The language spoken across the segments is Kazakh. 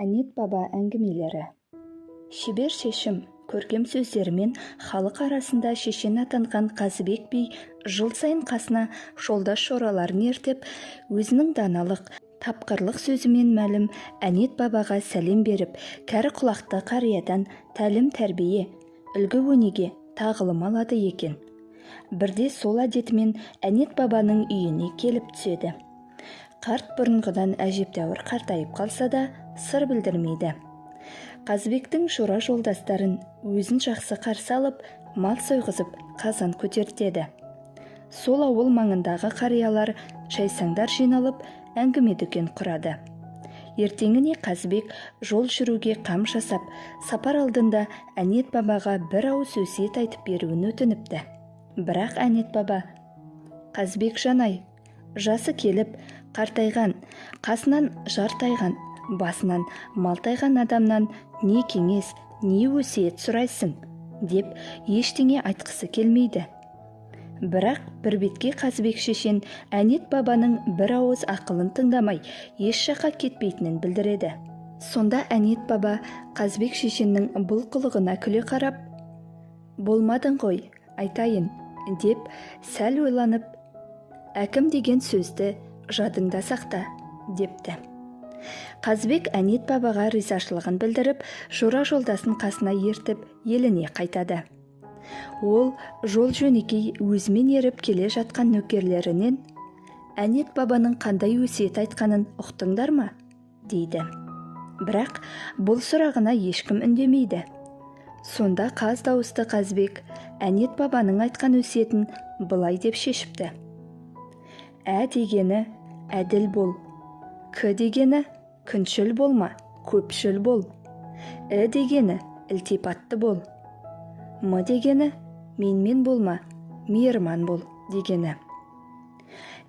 Әнет баба әңгімелері. Шебер шешім, көркем сөздерімен халық арасында шешен атанған Қазыбек би жыл сайын қасына жолдас шораларын ертіп, өзінің даналық, тапқырлық сөзімен мәлім Әнет бабаға сәлем беріп, кәрі құлақты қариядан тәлім-тәрбие, үлгі-өнеге тағылым алады екен. Бірде сол әдетімен Әнет бабаның үйіне келіп түседі. Қарт бұрынғыдан әжептәуір қартайып қалса да, сыр білдірмейді. Қазыбектің шора жолдастарын өзін жақсы қарсы алып, мал сойғызып, қазан көтертеді. Сол ауыл маңындағы қариялар шайсаңдар жиналып, әңгіме дүкен құрады. Ертеңіне Қазыбек жол жүруге қам жасап, сапар алдында Әнет бабаға бір ауыз өсиет айтып беруін өтініпті. Бірақ Әнет баба: «Қазыбек жанай, жасы келіп, қартайған, қасынан жар тайған, басынан мал тайған адамнан не кеңес, не өсиет сұрайсың?» деп ештеңе айтқысы келмейді. Бірақ бір бетке Қазыбек шешен Әнет бабаның бір ауыз ақылын тыңдамай, еш жаққа кетпейтінін білдіреді. Сонда Әнет баба Қазыбек шешеннің бұл қылығына күле қарап: «Болмадың ғой, айтайын», деп сәл ойланып: «Әкім деген сөзді жадыңда сақта», депті. Қазыбек Әнет бабаға ризашылығын білдіріп, жора жолдасын қасына ертіп, еліне қайтады. Ол жол жөнекей өзімен еріп келе жатқан нөкерлерінен: «Әнет бабаның қандай өсиет айтқанын ұқтыңдар ма?» дейді. Бірақ бұл сұрағына ешкім үндемейді. Сонда қаз дауысты Қазыбек Әнет бабаның айтқан өсиетін былай деп шешіпті: «Ә дегені әділ бол, к дегені күншіл болма, көпшіл бол, дегені ілтипатты бол, м дегені менмен болма, мейірман бол» дегені.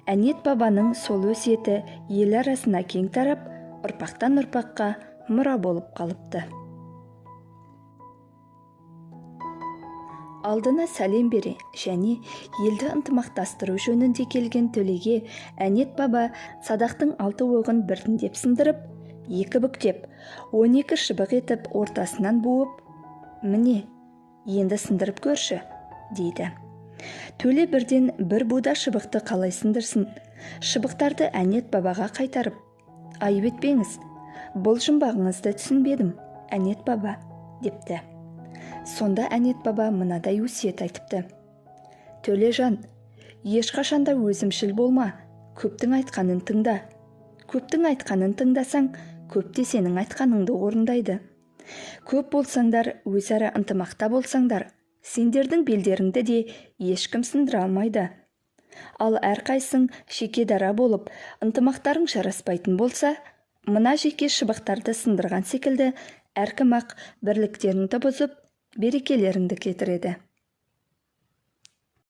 Әнет бабаның сол өсиеті ел арасына кең тарап, ұрпақтан ұрпаққа мұра болып қалыпты. Алдына сәлем бере және елді ынтымақтастыру жөнінде келген төлеге Әнет баба садақтың 6 оғын біртіндеп сындырып, 2 бүктеп, 12 шыбық етіп ортасынан буып: «Міне, енді сындырып көрші», дейді. Төле бірден бір буда шыбықты қалай сындырсын, шыбықтарды Әнет бабаға қайтарып: «Айып етпеңіз, бұл жұмбағыңызды түсінбедім, Әнет баба», депті. Сонда Әнет баба мынадай өсиет айтыпты: «Төлежан, ешқашанда өзімшіл болма, көптің айтқанын тыңда. Көптің айтқанын тыңдасаң, көп те сенің айтқаныңды орындайды. Көп болсаңдар, өзара ынтымақта болсаңдар, сендердің белдеріңді де ешкім сындыра алмайды. Ал әрқайсың шеке дара болып, ынтымақтарың жараспайтын болса, мына жеке шыбықтарды сындырған секілді, әркім-ақ бірліктеріңді бұзып, берекелеріңді кетіреді.